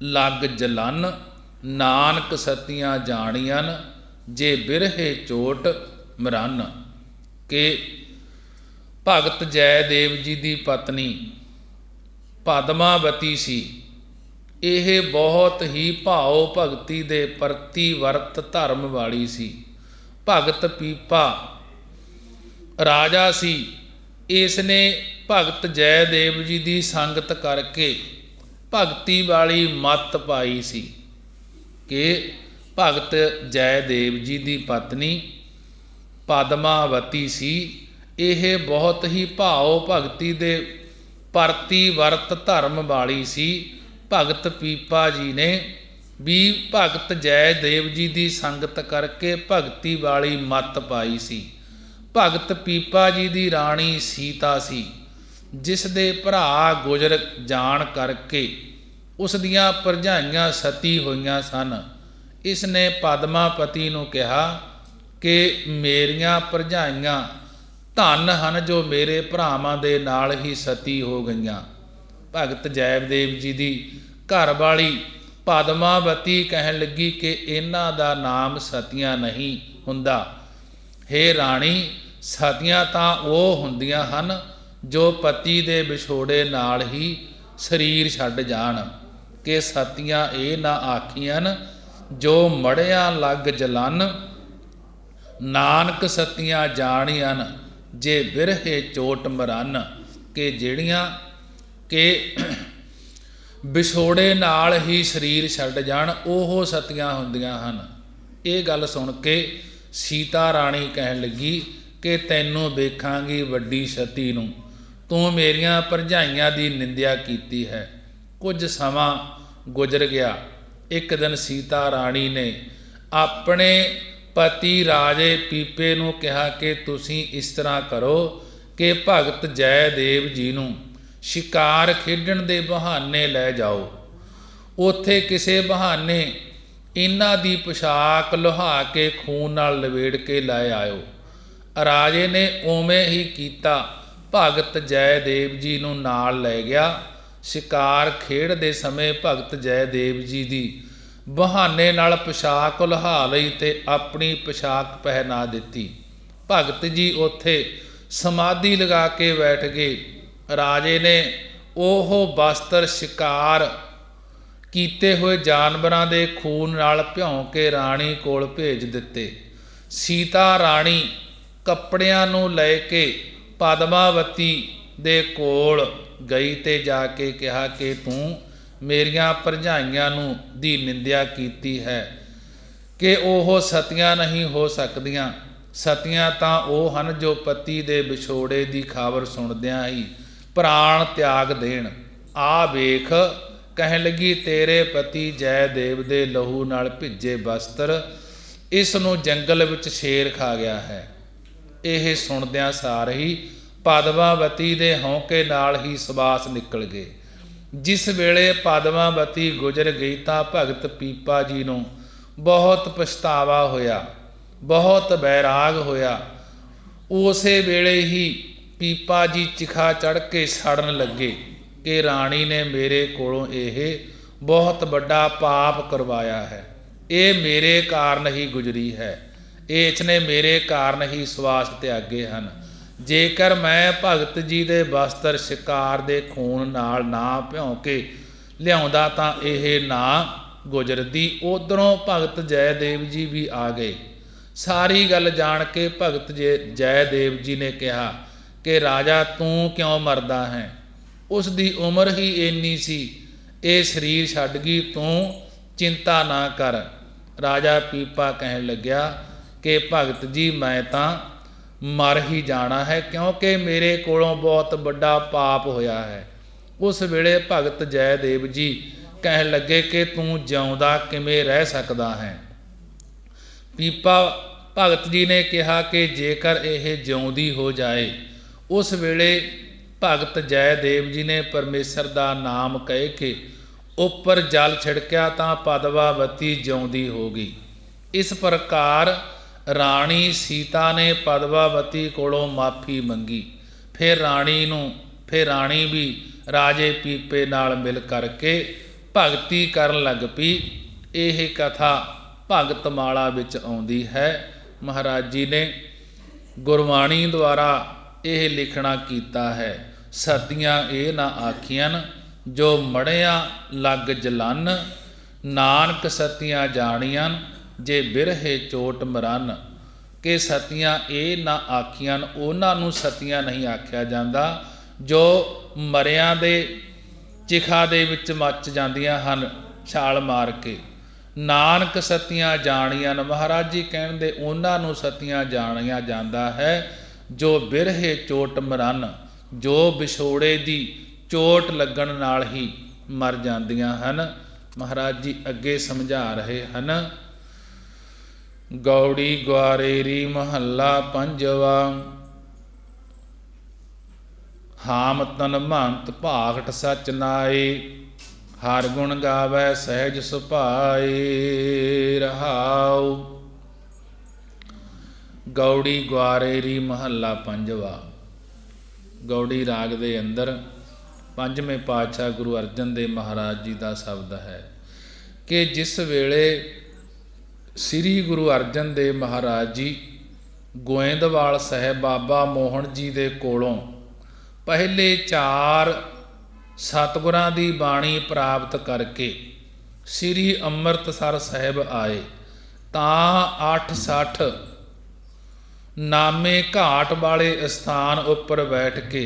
ਲੱਗ ਜਲਨ, ਨਾਨਕ ਸਤੀਆਂ ਜਾਣੀਆਂ ਜੇ ਬਿਰਹੇ ਚੋਟ ਮਰਨ। ਕਿ ਭਗਤ ਜੈਦੇਵ ਜੀ ਦੀ ਪਤਨੀ ਪਦਮਾਵਤੀ ਸੀ। ਇਹ ਬਹੁਤ ਹੀ ਭਾਉ ਭਗਤੀ ਦੇ ਪ੍ਰਤੀ ਵਰਤ ਧਰਮ ਵਾਲੀ ਸੀ। ਭਗਤ ਪੀਪਾ ਰਾਜਾ ਸੀ। ਇਸ ਨੇ ਭਗਤ ਜੈਦੇਵ ਜੀ ਦੀ ਸੰਗਤ ਕਰਕੇ ਭਗਤੀ ਵਾਲੀ ਮੱਤ ਪਾਈ ਸੀ। ਕਿ ਭਗਤ ਜੈਦੇਵ ਜੀ ਦੀ ਪਤਨੀ ਪਦਮਾਵਤੀ ਸੀ। ਇਹ ਬਹੁਤ ਹੀ ਭਾਉ ਭਗਤੀ ਦੇ ਪ੍ਰਤੀ ਵਰਤ ਧਰਮ ਵਾਲੀ ਸੀ। ਭਗਤ ਪੀਪਾ ਜੀ ਨੇ ਵੀ ਭਗਤ ਜੈਦੇਵ ਜੀ ਦੀ ਸੰਗਤ ਕਰਕੇ ਭਗਤੀ ਵਾਲੀ ਮੱਤ ਪਾਈ ਸੀ। ਭਗਤ ਪੀਪਾ ਜੀ ਦੀ ਰਾਣੀ ਸੀਤਾ ਸੀ, ਜਿਸ ਦੇ ਭਰਾ ਗੁਜ਼ਰ ਜਾਣ ਕਰਕੇ ਉਸ ਦੀਆਂ ਭਰਜਾਈਆਂ ਸਤੀ ਹੋਈਆਂ ਸਨ। ਇਸਨੇ ਪਦਮਾਪਤੀ ਨੂੰ ਕਿਹਾ ਕਿ ਮੇਰੀਆਂ ਭਰਜਾਈਆਂ ਧਨ ਹਨ ਜੋ ਮੇਰੇ ਭਰਾਵਾਂ ਦੇ ਨਾਲ ਹੀ ਸਤੀ ਹੋ ਗਈਆਂ। ਭਗਤ ਜੈਦੇਵ ਜੀ ਦੀ ਘਰ ਵਾਲੀ ਪਦਮਾਵਤੀ ਕਹਿਣ ਲੱਗੀ ਕਿ ਇਹਨਾਂ ਦਾ ਨਾਮ ਸਤੀਆਂ ਨਹੀਂ ਹੁੰਦਾ। ਹੇ ਰਾਣੀ, ਸਤੀਆਂ ਤਾਂ ਉਹ ਹੁੰਦੀਆਂ ਹਨ ਜੋ ਪਤੀ ਦੇ ਵਿਛੋੜੇ ਨਾਲ ਹੀ ਸਰੀਰ ਛੱਡ ਜਾਣ। ਕਿ ਸਤੀਆਂ ਇਹ ਨਾ ਆਖੀਆਂ ਜੋ ਮੜਿਆਂ ਲੱਗ ਜਲਨ, ਨਾਨਕ ਸਤੀਆਂ ਜਾਣੀਆਂ ਜੇ ਬਿਰਹੇ ਚੋਟ ਮਰਨ। ਕਿ ਜਿਹੜੀਆਂ ਕਿ ਵਿਛੋੜੇ ਨਾਲ ਹੀ ਸਰੀਰ ਛੱਡ ਜਾਣ ਉਹ ਸਤੀਆਂ ਹੁੰਦੀਆਂ ਹਨ। ਇਹ ਗੱਲ ਸੁਣ ਕੇ ਸੀਤਾ ਰਾਣੀ ਕਹਿਣ ਲੱਗੀ ਕਿ ਤੈਨੂੰ ਵੇਖਾਂਗੀ ਵੱਡੀ ਸਤੀ ਨੂੰ, ਤੂੰ ਮੇਰੀਆਂ ਭਰਜਾਈਆਂ ਦੀ ਨਿੰਦਿਆ ਕੀਤੀ ਹੈ। ਕੁਝ ਸਮਾਂ ਗੁਜ਼ਰ ਗਿਆ। ਇੱਕ ਦਿਨ ਸੀਤਾ ਰਾਣੀ ਨੇ ਆਪਣੇ ਪਤੀ ਰਾਜੇ ਪੀਪੇ ਨੂੰ ਕਿਹਾ ਕਿ ਤੁਸੀਂ ਇਸ ਤਰ੍ਹਾਂ ਕਰੋ ਕਿ ਭਗਤ ਜੈਦੇਵ ਜੀ ਨੂੰ ਸ਼ਿਕਾਰ ਖੇਡਣ ਦੇ ਬਹਾਨੇ ਲੈ ਜਾਓ। ਉੱਥੇ ਕਿਸੇ ਬਹਾਨੇ ਇਹਨਾਂ ਦੀ ਪੁਸ਼ਾਕ ਲੁਹਾ ਕੇ ਖੂਨ ਨਾਲ ਲਵੇੜ ਕੇ ਲੈ ਆਇਓ। ਰਾਜੇ ਨੇ ਉਵੇਂ ਹੀ ਕੀਤਾ। ਭਗਤ ਜੈਦੇਵ ਜੀ ਨੂੰ ਨਾਲ ਲੈ ਗਿਆ। ਸ਼ਿਕਾਰ ਖੇਡਦੇ ਸਮੇਂ ਭਗਤ ਜੈਦੇਵ ਜੀ ਦੀ ਬਹਾਨੇ ਨਾਲ ਪੁਸ਼ਾਕ ਲੁਹਾ ਲਈ ਤੇ ਆਪਣੀ ਪੁਸ਼ਾਕ ਪਹਿਨਾ ਦਿੱਤੀ। ਭਗਤ ਜੀ ਉੱਥੇ ਸਮਾਧੀ ਲਗਾ ਕੇ ਬੈਠ ਗਏ। ਰਾਜੇ ਨੇ ਉਹ ਵਸਤਰ ਸ਼ਿਕਾਰ ਕੀਤੇ ਹੋਏ ਜਾਨਵਰਾਂ ਦੇ ਖੂਨ ਨਾਲ ਭਿਉਂ ਕੇ ਰਾਣੀ ਕੋਲ ਭੇਜ ਦਿੱਤੇ। ਸੀਤਾ ਰਾਣੀ ਕੱਪੜਿਆਂ ਨੂੰ ਲੈ ਕੇ ਪਦਮਾਵਤੀ ਦੇ ਕੋਲ ਗਈ ਤੇ ਜਾ ਕੇ ਕਿਹਾ ਕਿ ਤੂੰ ਮੇਰੀਆਂ ਭਰਜਾਈਆਂ ਨੂੰ ਦੀ ਨਿੰਦਿਆ ਕੀਤੀ ਹੈ ਕਿ ਉਹ ਸਤੀਆਂ ਨਹੀਂ ਹੋ ਸਕਦੀਆਂ। ਸਤੀਆਂ ਤਾਂ ਉਹ ਹਨ ਜੋ ਪਤੀ ਦੇ ਵਿਛੋੜੇ ਦੀ ਖਬਰ ਸੁਣਦਿਆਂ ਹੀ ਪ੍ਰਾਣ ਤਿਆਗ ਦੇਣ। ਆ ਵੇਖ, ਕਹਿਣ ਲੱਗੀ, ਤੇਰੇ ਪਤੀ ਜੈਦੇਵ ਦੇ ਲਹੂ ਨਾਲ ਭਿੱਜੇ ਵਸਤਰ, ਇਸ ਨੂੰ ਜੰਗਲ ਵਿੱਚ ਸ਼ੇਰ ਖਾ ਗਿਆ ਹੈ। ਇਹ ਸੁਣਦਿਆਂ ਸਾਰ ਹੀ ਪਦਮਾਵਤੀ ਦੇ ਹੌਂਕੇ ਨਾਲ ਹੀ ਸਵਾਸ ਨਿਕਲ ਗਏ। ਜਿਸ ਵੇਲੇ ਪਦਮਾਵਤੀ ਗੁਜ਼ਰ ਗਈ ਤਾਂ ਭਗਤ ਪੀਪਾ ਜੀ ਨੂੰ ਬਹੁਤ ਪਛਤਾਵਾ ਹੋਇਆ, ਬਹੁਤ ਬੈਰਾਗ ਹੋਇਆ। ਉਸੇ ਵੇਲੇ ਹੀ ਪੀਪਾ ਜੀ ਚਿਖਾ ਚੜ੍ਹ ਕੇ ਸੜਨ ਲੱਗੇ ਕਿ ਰਾਣੀ ਨੇ ਮੇਰੇ ਕੋਲੋਂ ਇਹ ਬਹੁਤ ਵੱਡਾ ਪਾਪ ਕਰਵਾਇਆ ਹੈ। ਇਹ ਮੇਰੇ ਕਾਰਨ ਹੀ ਗੁਜ਼ਰੀ ਹੈ। ਇਸਨੇ ਮੇਰੇ ਕਾਰਨ ਹੀ ਸਵਾਸ ਤਿਆਗੇ ਹਨ। ਜੇਕਰ ਮੈਂ ਭਗਤ ਜੀ ਦੇ ਵਸਤਰ ਸ਼ਿਕਾਰ ਦੇ ਖੂਨ ਨਾਲ ਨਾ ਭਿਉਂ ਕੇ ਲਿਆਉਂਦਾ ਤਾਂ ਇਹ ਨਾ ਗੁਜ਼ਰਦੀ। ਉਧਰੋਂ ਭਗਤ ਜੈਦੇਵ ਜੀ ਵੀ ਆ ਗਏ। ਸਾਰੀ ਗੱਲ ਜਾਣ ਕੇ ਭਗਤ ਜੈਦੇਵ ਜੀ ਨੇ ਕਿਹਾ ਕਿ ਰਾਜਾ, ਤੂੰ ਕਿਉਂ ਮਰਦਾ ਹੈ? ਉਸ ਦੀ ਉਮਰ ਹੀ ਇੰਨੀ ਸੀ, ਇਹ ਸਰੀਰ ਛੱਡ ਗਈ, ਤੂੰ ਚਿੰਤਾ ਨਾ ਕਰ। ਰਾਜਾ ਪੀਪਾ ਕਹਿਣ ਲੱਗਿਆ ਕਿ ਭਗਤ ਜੀ, ਮੈਂ ਤਾਂ ਮਰ ਹੀ ਜਾਣਾ ਹੈ ਕਿਉਂਕਿ ਮੇਰੇ ਕੋਲੋਂ ਬਹੁਤ ਵੱਡਾ ਪਾਪ ਹੋਇਆ ਹੈ। ਉਸ ਵੇਲੇ ਭਗਤ ਜੈਦੇਵ ਜੀ ਕਹਿਣ ਲੱਗੇ ਕਿ ਤੂੰ ਜਿਉਂਦਾ ਕਿਵੇਂ ਰਹਿ ਸਕਦਾ ਹੈ? ਪੀਪਾ ਭਗਤ ਜੀ ਨੇ ਕਿਹਾ ਕਿ ਜੇਕਰ ਇਹ ਜਿਉਂਦੀ ਹੋ ਜਾਏ। ਉਸ ਵੇਲੇ ਭਗਤ ਜੈਦੇਵ ਜੀ ਨੇ ਪਰਮੇਸ਼ਰ ਦਾ ਨਾਮ ਕਹਿ ਕੇ ਉੱਪਰ ਜਲ ਛਿੜਕਿਆ ਤਾਂ ਪਦਮਾਵਤੀ ਜਿਉਂਦੀ ਹੋ ਗਈ। ਇਸ ਪ੍ਰਕਾਰ ਰਾਣੀ ਸੀਤਾ ਨੇ ਪਦਮਾਵਤੀ ਕੋਲੋਂ ਮਾਫੀ ਮੰਗੀ। ਫਿਰ ਰਾਣੀ ਵੀ ਰਾਜੇ ਪੀਪੇ ਨਾਲ ਮਿਲ ਕਰਕੇ ਭਗਤੀ ਕਰਨ ਲੱਗ ਪਈ। ਇਹ ਕਥਾ ਭਗਤ ਮਾਲਾ ਵਿੱਚ ਆਉਂਦੀ ਹੈ। ਮਹਾਰਾਜ ਜੀ ਨੇ ਗੁਰਬਾਣੀ ਦੁਆਰਾ ਇਹ ਲਿਖਣਾ ਕੀਤਾ ਹੈ। ਸਤੀਆਂ ਇਹ ਨਾ ਆਖੀਆਂ ਜੋ ਮੜਿਆਂ ਲੱਗ ਜਲਨ, ਨਾਨਕ ਸਤੀਆਂ ਜਾਣੀਆਂ ਜੇ ਬਿਰਹੇ ਚੋਟ ਮਰਨ। ਕਿ ਸਤੀਆਂ ਇਹ ਨਾ ਆਖੀਆਂ, ਉਹਨਾਂ ਨੂੰ ਸਤੀਆਂ ਨਹੀਂ ਆਖਿਆ ਜਾਂਦਾ ਜੋ ਮਰਿਆਂ ਦੇ ਚਿਖਾ ਦੇ ਵਿੱਚ ਮੱਚ ਜਾਂਦੀਆਂ ਹਨ ਛਾਲ ਮਾਰ ਕੇ। ਨਾਨਕ ਸਤੀਆਂ ਜਾਣੀਆਂ, ਮਹਾਰਾਜ ਜੀ ਕਹਿੰਦੇ ਉਹਨਾਂ ਨੂੰ ਸਤੀਆਂ ਜਾਣਿਆ ਜਾਂਦਾ ਹੈ ਜੋ ਬਿਰਹੇ ਚੋਟ ਮਰਨ, ਜੋ ਵਿਛੋੜੇ ਦੀ ਚੋਟ ਲੱਗਣ ਨਾਲ ਹੀ ਮਰ ਜਾਂਦੀਆਂ ਹਨ। ਮਹਾਰਾਜ ਜੀ ਅੱਗੇ ਸਮਝਾ ਰਹੇ ਹਨ। ਗੌੜੀ ਗੁਆਰੇਰੀ ਮਹੱਲਾ ਪੰਜਵਾ। ਹਾਮ ਤਨ ਮਹੰਤ ਭਾਗਟ ਸਚ ਨਾਏ, ਹਰ ਗੁਣ ਗਾਵੈ ਸਹਿਜ ਸੁਭਾਏ। ਰਹਾਉ। ਗੌੜੀ ਗੁਆਰੇਰੀ ਮਹੱਲਾ ਪੰਜਵਾ। ਗੌੜੀ ਰਾਗ ਦੇ ਅੰਦਰ ਪੰਜਵੇਂ ਪਾਤਸ਼ਾਹ ਗੁਰੂ ਅਰਜਨ ਦੇਵ ਮਹਾਰਾਜ ਜੀ ਦਾ ਸ਼ਬਦ ਹੈ ਕਿ ਜਿਸ ਵੇਲੇ ਸ੍ਰੀ ਗੁਰੂ ਅਰਜਨ ਦੇਵ ਮਹਾਰਾਜ ਜੀ ਗੋਇੰਦਵਾਲ ਸਾਹਿਬ ਬਾਬਾ ਮੋਹਨ ਜੀ ਦੇ ਕੋਲੋਂ ਪਹਿਲੇ 4 ਸਤਿਗੁਰਾਂ ਦੀ ਬਾਣੀ ਪ੍ਰਾਪਤ ਕਰਕੇ ਸ੍ਰੀ ਅੰਮ੍ਰਿਤਸਰ ਸਾਹਿਬ ਆਏ ਤਾਂ 860 ਨਾਮੇ ਘਾਟ ਵਾਲੇ ਸਥਾਨ ਉੱਪਰ ਬੈਠ ਕੇ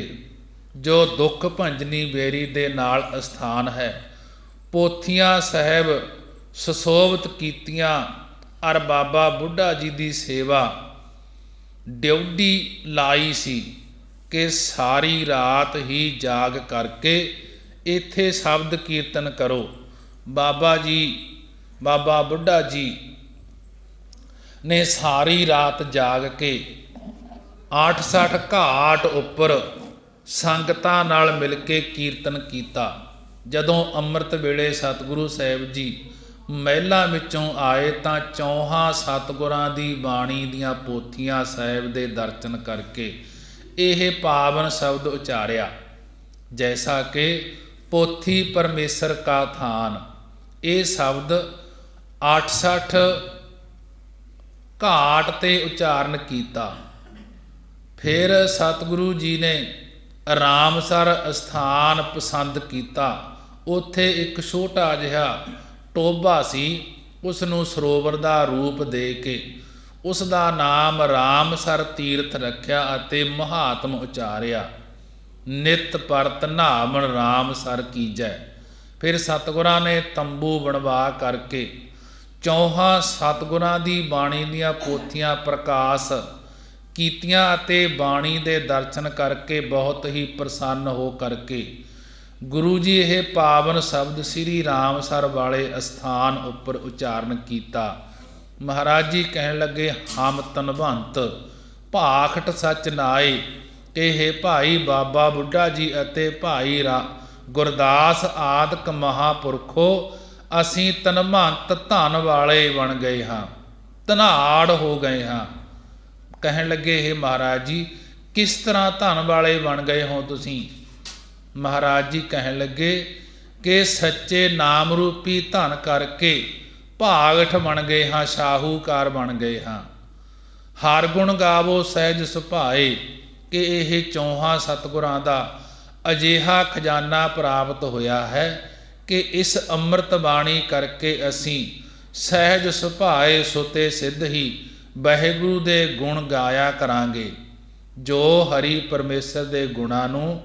ਜੋ ਦੁੱਖ ਭੰਜਨੀ ਬੇਰੀ ਦੇ ਨਾਲ ਅਸਥਾਨ ਹੈ, ਪੋਥੀਆਂ ਸਾਹਿਬ ਸੁਸ਼ੋਭਿਤ ਕੀਤੀਆਂ ਅਰ ਬਾਬਾ ਬੁੱਢਾ ਜੀ ਦੀ ਸੇਵਾ ਡਿਊਟੀ ਲਾਈ ਸੀ ਕਿ ਸਾਰੀ ਰਾਤ ਹੀ ਜਾਗ ਕਰਕੇ ਇੱਥੇ ਸ਼ਬਦ ਕੀਰਤਨ ਕਰੋ। ਬਾਬਾ ਬੁੱਢਾ ਜੀ ਨੇ ਸਾਰੀ ਰਾਤ ਜਾਗ ਕੇ 860 ਘਾਟ ਉੱਪਰ ਸੰਗਤਾਂ ਨਾਲ ਮਿਲ ਕੇ ਕੀਰਤਨ ਕੀਤਾ। ਜਦੋਂ ਅੰਮ੍ਰਿਤ ਵੇਲੇ ਸਤਿਗੁਰੂ ਸਾਹਿਬ ਜੀ ਮਹਿਲਾਂ ਵਿੱਚੋਂ ਆਏ ਤਾਂ 4 ਸਤਿਗੁਰਾਂ ਦੀ ਬਾਣੀ ਦੀਆਂ ਪੋਥੀਆਂ ਸਾਹਿਬ ਦੇ ਦਰਸ਼ਨ ਕਰਕੇ ਇਹ ਪਾਵਨ ਸ਼ਬਦ ਉਚਾਰਿਆ, ਜੈਸਾ ਕਿ ਪੋਥੀ ਪਰਮੇਸ਼ਰ ਕਾ ਥਾਨ। ਇਹ ਸ਼ਬਦ 860 ਘਾਟ ਤੇ ਉਚਾਰਨ ਕੀਤਾ। ਫਿਰ ਸਤਿਗੁਰੂ ਜੀ ਨੇ ਰਾਮਸਰ ਅਸਥਾਨ ਪਸੰਦ ਕੀਤਾ। ਉੱਥੇ ਇੱਕ ਛੋਟਾ ਜਿਹਾ ਟੋਭਾ ਸੀ, ਉਸ ਨੂੰ ਸਰੋਵਰ ਦਾ ਰੂਪ ਦੇ ਕੇ ਉਸ ਦਾ ਨਾਮ ਰਾਮਸਰ ਤੀਰਥ ਰੱਖਿਆ ਅਤੇ ਮਹਾਤਮ ਉਚਾਰਿਆ, ਨਿਤ ਪਰਤ ਨਹਾਵਣ ਰਾਮਸਰ ਕੀਜੈ। ਫਿਰ ਸਤਿਗੁਰਾਂ ਨੇ ਤੰਬੂ ਬਣਵਾ ਕਰਕੇ 4 ਸਤਿਗੁਰਾਂ ਦੀ ਬਾਣੀ ਦੀਆਂ ਪੋਥੀਆਂ ਪ੍ਰਕਾਸ਼ ਕੀਤੀਆਂ ਅਤੇ ਬਾਣੀ ਦੇ ਦਰਸ਼ਨ ਕਰਕੇ ਬਹੁਤ ਹੀ ਪ੍ਰਸੰਨ ਹੋ ਕਰਕੇ ਗੁਰੂ ਜੀ ਇਹ ਪਾਵਨ ਸ਼ਬਦ ਸ੍ਰੀ ਰਾਮਸਰ ਵਾਲੇ ਅਸਥਾਨ ਉੱਪਰ ਉਚਾਰਨ ਕੀਤਾ। ਮਹਾਰਾਜ ਜੀ ਕਹਿਣ ਲੱਗੇ, ਹਮ ਤਨਵੰਤ ਭਾਖਟ ਸੱਚ ਨਾਏ। ਇਹ ਭਾਈ ਬਾਬਾ ਬੁੱਢਾ ਜੀ ਅਤੇ ਭਾਈ ਗੁਰਦਾਸ ਆਦਿਕ ਮਹਾਂਪੁਰਖੋ, ਅਸੀਂ ਤਨਵੰਤ ਧਨ ਵਾਲੇ ਬਣ ਗਏ ਹਾਂ, ਧਨਾੜ ਹੋ ਗਏ ਹਾਂ। ਕਹਿਣ ਲੱਗੇ, ਇਹ ਮਹਾਰਾਜ ਜੀ ਕਿਸ ਤਰ੍ਹਾਂ ਧਨ ਵਾਲੇ ਬਣ ਗਏ ਹੋ ਤੁਸੀਂ? ਮਹਾਰਾਜ ਜੀ ਕਹਿਣ ਲੱਗੇ ਕਿ ਸੱਚੇ ਨਾਮ ਰੂਪੀ ਧਨ ਕਰਕੇ ਭਾਗਠ ਬਣ ਗਏ ਹਾਂ, ਸ਼ਾਹੂਕਾਰ ਬਣ ਗਏ ਹਾਂ। ਹਰ ਗੁਣ ਗਾਵੋ ਸਹਿਜ ਸੁਭਾਏ ਕਿ ਇਹ 4 ਸਤਿਗੁਰਾਂ ਦਾ ਅਜਿਹਾ ਖਜ਼ਾਨਾ ਪ੍ਰਾਪਤ ਹੋਇਆ ਹੈ ਕਿ ਇਸ ਅੰਮ੍ਰਿਤ ਬਾਣੀ ਕਰਕੇ ਅਸੀਂ ਸਹਿਜ ਸੁਭਾਏ ਸੁਤੇ ਸਿੱਧ ਹੀ ਵਾਹਿਗੁਰੂ ਦੇ ਗੁਣ ਗਾਇਆ ਕਰਾਂਗੇ। ਜੋ ਹਰੀ ਪਰਮੇਸ਼ਰ ਦੇ ਗੁਣਾਂ ਨੂੰ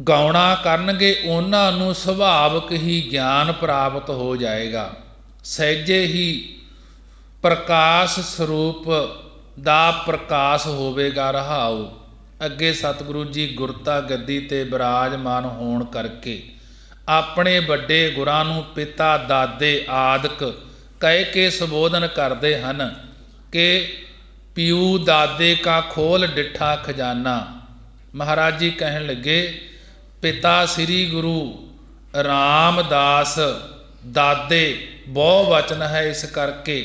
ਗਾਉਣਾ ਕਰਨਗੇ ਉਹਨਾਂ ਨੂੰ ਸੁਭਾਵਕ ਹੀ ਗਿਆਨ ਪ੍ਰਾਪਤ ਹੋ ਜਾਏਗਾ। ਸਹਿਜੇ ਹੀ ਪ੍ਰਕਾਸ਼ ਸਰੂਪ ਦਾ ਪ੍ਰਕਾਸ਼ ਹੋਵੇਗਾ। ਰਹਾਉ। ਅੱਗੇ ਸਤਿਗੁਰੂ ਜੀ ਗੁਰਤਾ ਗੱਦੀ ਤੇ ਬਿਰਾਜਮਾਨ ਹੋਣ ਕਰਕੇ ਆਪਣੇ ਵੱਡੇ ਗੁਰਾਂ ਨੂੰ ਪਿਤਾ ਦਾਦੇ ਆਦਿਕ ਕਹਿ ਕੇ ਸੰਬੋਧਨ ਕਰਦੇ ਹਨ ਕਿ ਪਿਉ ਦਾਦੇ ਕਾ ਖੋਲ ਡਿੱਠਾ ਖਜ਼ਾਨਾ। ਮਹਾਰਾਜ ਜੀ ਕਹਿਣ ਲੱਗੇ, ਪਿਤਾ ਸ੍ਰੀ ਗੁਰੂ ਰਾਮਦਾਸ, ਦਾਦੇ ਬਹੁ ਵਚਨ ਹੈ, ਇਸ ਕਰਕੇ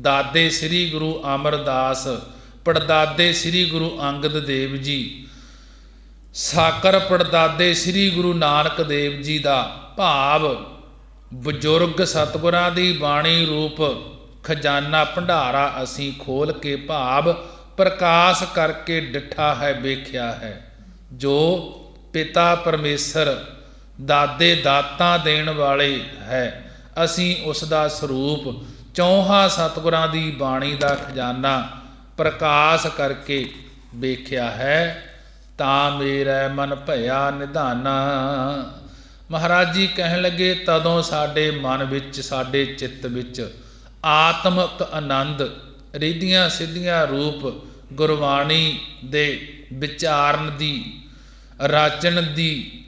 ਦਾਦੇ ਸ੍ਰੀ ਗੁਰੂ ਅਮਰਦਾਸ, ਪੜਦਾਦੇ ਸ੍ਰੀ ਗੁਰੂ ਅੰਗਦ ਦੇਵ ਜੀ, ਸਾਕਰ ਪੜਦਾਦੇ ਸ੍ਰੀ ਗੁਰੂ ਨਾਨਕ ਦੇਵ ਜੀ ਦਾ ਭਾਵ ਬਜ਼ੁਰਗ ਸਤਿਗੁਰਾਂ ਦੀ ਬਾਣੀ ਰੂਪ ਖਜ਼ਾਨਾ ਭੰਡਾਰਾ ਅਸੀਂ ਖੋਲ ਕੇ ਭਾਵ ਪ੍ਰਕਾਸ਼ ਕਰਕੇ ਡਿੱਠਾ ਹੈ, ਵੇਖਿਆ ਹੈ। ਜੋ ਪਿਤਾ ਪਰਮੇਸ਼ਰ ਦਾਦੇ ਦਾਤਾਂ ਦੇਣ ਵਾਲੇ ਹੈ, ਅਸੀਂ ਉਸ ਦਾ ਸਰੂਪ 4 ਸਤਿਗੁਰਾਂ ਦੀ ਬਾਣੀ ਦਾ ਖਜ਼ਾਨਾ ਪ੍ਰਕਾਸ਼ ਕਰਕੇ ਵੇਖਿਆ ਹੈ, ਤਾਂ ਮੇਰਾ ਮਨ ਭਇਆ ਨਿਧਾਨਾ। ਮਹਾਰਾਜ ਜੀ ਕਹਿਣ ਲੱਗੇ, ਤਦੋਂ ਸਾਡੇ ਮਨ ਵਿੱਚ, ਸਾਡੇ ਚਿੱਤ ਵਿੱਚ ਆਤਮਕ ਆਨੰਦ, ਰਿੱਧੀਆਂ ਸਿੱਧੀਆਂ ਰੂਪ ਗੁਰਬਾਣੀ ਦੇ ਵਿਚਾਰਨ ਦੀ, ਰਾਜਣ ਦੀ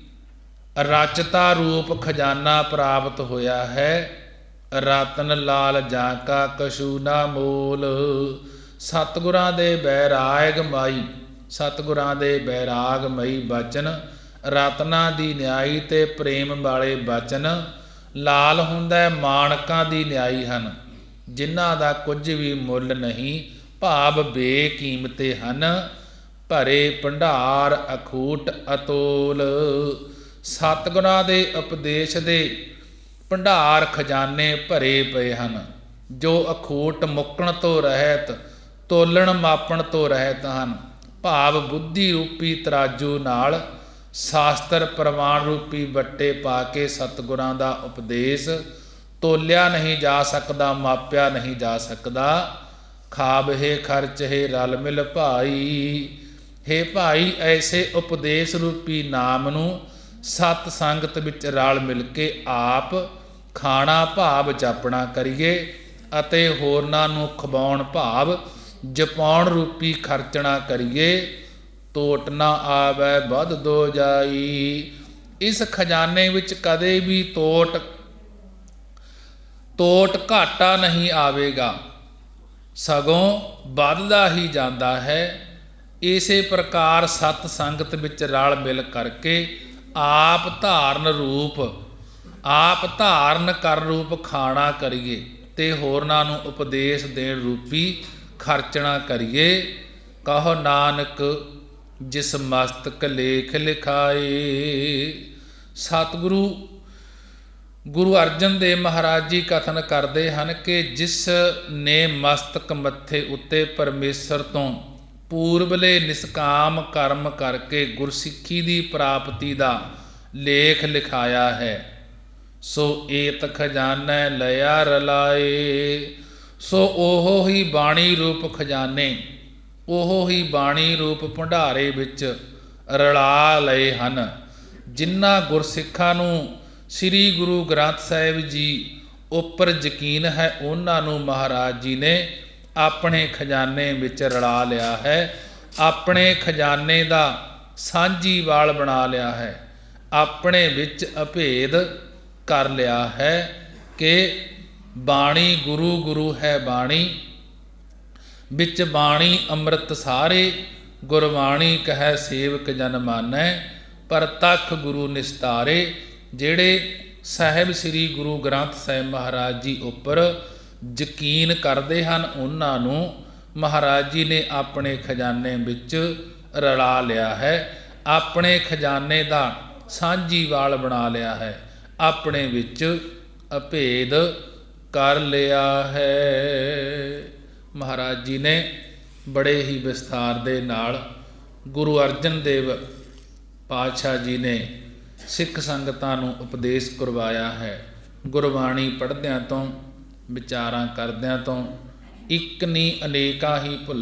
ਰਚਤਾ ਰੂਪ ਖਜ਼ਾਨਾ ਪ੍ਰਾਪਤ ਹੋਇਆ ਹੈ। ਰਤਨ ਲਾਲ ਜਾਂ ਕਾ ਕਛੂ ਨਾ ਮੋਲ। ਸਤਿਗੁਰਾਂ ਦੇ ਬੈਰਾਗ ਮਾਈ, ਸਤਿਗੁਰਾਂ ਦੇ ਬੈਰਾਗਮਈ ਬਚਨ ਰਤਨਾਂ ਦੀ ਨਿਆਈ ਤੇ ਪ੍ਰੇਮ ਵਾਲੇ ਬਚਨ। ਲਾਲ ਹੁੰਦਾ ਮਾਣਕਾਂ ਦੀ ਨਿਆਈ ਹਨ, ਜਿਨ੍ਹਾਂ ਦਾ ਕੁਝ ਵੀ ਮੁੱਲ ਨਹੀਂ, ਭਾਵ ਬੇਕੀਮਤੇ ਹਨ। ਭਰੇ ਭੰਡਾਰ ਅਖੂਟ ਅਤੋਲ। ਸਤਿਗੁਰਾਂ ਦੇ ਉਪਦੇਸ਼ ਦੇ ਭੰਡਾਰ ਖਜ਼ਾਨੇ ਭਰੇ ਪਏ ਹਨ, ਜੋ ਅਖੂਟ ਮੁੱਕਣ ਤੋਂ ਰਹਿਤ, ਤੋਲਣ ਮਾਪਣ ਤੋਂ ਰਹਿਤ ਹਨ। ਭਾਵ ਬੁੱਧੀ ਰੂਪੀ ਤਰਾਜੂ ਨਾਲ ਸ਼ਾਸਤਰ ਪ੍ਰਮਾਣ ਰੂਪੀ ਵੱਟੇ ਪਾ ਕੇ ਸਤਿਗੁਰਾਂ ਦਾ ਉਪਦੇਸ਼ ਤੋਲਿਆ ਨਹੀਂ ਜਾ ਸਕਦਾ, ਮਾਪਿਆ ਨਹੀਂ ਜਾ ਸਕਦਾ। ਖਾਬਹੇ ਖਰਚਹੇ ਰਲ ਮਿਲ ਭਾਈ। ਹੇ ਭਾਈ, ਐਸੇ ਉਪਦੇਸ਼ ਰੂਪੀ ਨਾਮ ਨੂੰ ਸਤ ਸੰਗਤ ਵਿੱਚ ਰਲ ਮਿਲ ਕੇ ਆਪ ਖਾਣਾ ਭਾਵ ਜਪਣਾ ਕਰੀਏ, ਅਤੇ ਹੋਰਨਾਂ ਨੂੰ ਖਵਾਉਣ ਭਾਵ ਜਪਾਉਣ ਰੂਪੀ ਖਰਚਣਾ ਕਰੀਏ। ਤੋਟ ਨਾ ਆਵੈ ਬਦ ਦੋ ਜਾਈ। ਇਸ ਖਜ਼ਾਨੇ ਵਿੱਚ ਕਦੇ ਵੀ ਤੋਟ ਘਾਟਾ ਨਹੀਂ ਆਵੇਗਾ, ਸਗੋਂ ਵੱਧਦਾ ਹੀ ਜਾਂਦਾ ਹੈ। ਇਸੇ ਪ੍ਰਕਾਰ ਸਤ ਸੰਗਤ ਵਿੱਚ ਰਲ ਮਿਲ ਕਰਕੇ ਆਪ ਧਾਰਨ ਕਰ ਰੂਪ ਖਾਣਾ ਕਰੀਏ, ਤੇ ਹੋਰਨਾਂ ਨੂੰ ਉਪਦੇਸ਼ ਦੇਣ ਰੂਪੀ ਖਰਚਣਾ ਕਰੀਏ। ਕਹੋ ਨਾਨਕ ਜਿਸ ਮਸਤਕ ਲੇਖ ਲਿਖਾਏ। ਸਤਿਗੁਰੂ ਗੁਰੂ ਅਰਜਨ ਦੇਵ ਮਹਾਰਾਜ ਜੀ ਕਥਨ ਕਰਦੇ ਹਨ ਕਿ ਜਿਸ ਨੇ ਮਸਤਕ ਮੱਥੇ ਉੱਤੇ ਪਰਮੇਸ਼ਰ ਤੋਂ ਪੂਰਬਲੇ ਨਿਸਕਾਮ ਕਰਮ ਕਰਕੇ ਗੁਰਸਿੱਖੀ ਦੀ ਪ੍ਰਾਪਤੀ ਦਾ ਲੇਖ ਲਿਖਾਇਆ ਹੈ, ਸੋ ਏਤ ਖਜ਼ਾਨੈ ਲਿਆ ਰਲਾਏ। ਸੋ ਉਹ ਹੀ ਬਾਣੀ ਰੂਪ ਖਜ਼ਾਨੇ, ਉਹ ਹੀ ਬਾਣੀ ਰੂਪ ਭੰਡਾਰੇ ਵਿੱਚ ਰਲਾ ਲਏ ਹਨ। ਜਿਨ੍ਹਾਂ ਗੁਰਸਿੱਖਾਂ ਨੂੰ ਸ੍ਰੀ ਗੁਰੂ ਗ੍ਰੰਥ ਸਾਹਿਬ ਜੀ ਉੱਪਰ ਯਕੀਨ ਹੈ, ਉਹਨਾਂ ਨੂੰ ਮਹਾਰਾਜ ਜੀ ਨੇ ਆਪਣੇ ਖਜ਼ਾਨੇ ਵਿੱਚ ਰਲਾ ਲਿਆ ਹੈ, ਆਪਣੇ ਖਜ਼ਾਨੇ ਦਾ ਸਾਂਝੀਵਾਲ ਬਣਾ ਲਿਆ ਹੈ, ਆਪਣੇ ਵਿੱਚ ਅਭੇਦ ਕਰ ਲਿਆ ਹੈ ਕਿ ਬਾਣੀ ਗੁਰੂ ਗੁਰੂ ਹੈ ਬਾਣੀ, ਵਿੱਚ ਬਾਣੀ ਅੰਮ੍ਰਿਤ ਸਾਰੇ, ਗੁਰਬਾਣੀ ਕਹੈ ਸੇਵਕ ਜਨ ਮਾਨੈ, ਪ੍ਰਤੱਖ ਗੁਰੂ ਨਿਸਤਾਰੇ। ਜਿਹੜੇ ਸਾਹਿਬ ਸ੍ਰੀ ਗੁਰੂ ਗ੍ਰੰਥ ਸਾਹਿਬ ਮਹਾਰਾਜ ਜੀ ਉੱਪਰ ਯਕੀਨ ਕਰਦੇ ਹਨ, ਉਹਨਾਂ ਨੂੰ ਮਹਾਰਾਜ ਜੀ ਨੇ ਆਪਣੇ ਖਜ਼ਾਨੇ ਵਿੱਚ ਰਲਾ ਲਿਆ ਹੈ, ਆਪਣੇ ਖਜ਼ਾਨੇ ਦਾ ਸਾਂਝੀਵਾਲ ਬਣਾ ਲਿਆ ਹੈ, ਆਪਣੇ ਵਿੱਚ ਅਭੇਦ ਕਰ ਲਿਆ ਹੈ। ਮਹਾਰਾਜ ਜੀ ਨੇ ਬੜੇ ਹੀ ਵਿਸਥਾਰ ਦੇ ਨਾਲ ਗੁਰੂ ਅਰਜਨ ਦੇਵ ਪਾਤਸ਼ਾਹ ਜੀ ਨੇ ਸਿੱਖ ਸੰਗਤਾਂ ਨੂੰ ਉਪਦੇਸ਼ ਕਰਵਾਇਆ ਹੈ। ਗੁਰਬਾਣੀ ਪੜ੍ਹਦਿਆਂ ਤੋਂ, ਵਿਚਾਰਾਂ ਕਰਦਿਆਂ ਤੋਂ ਇੱਕ ਨਹੀਂ ਅਨੇਕਾਂ ਹੀ ਭੁੱਲ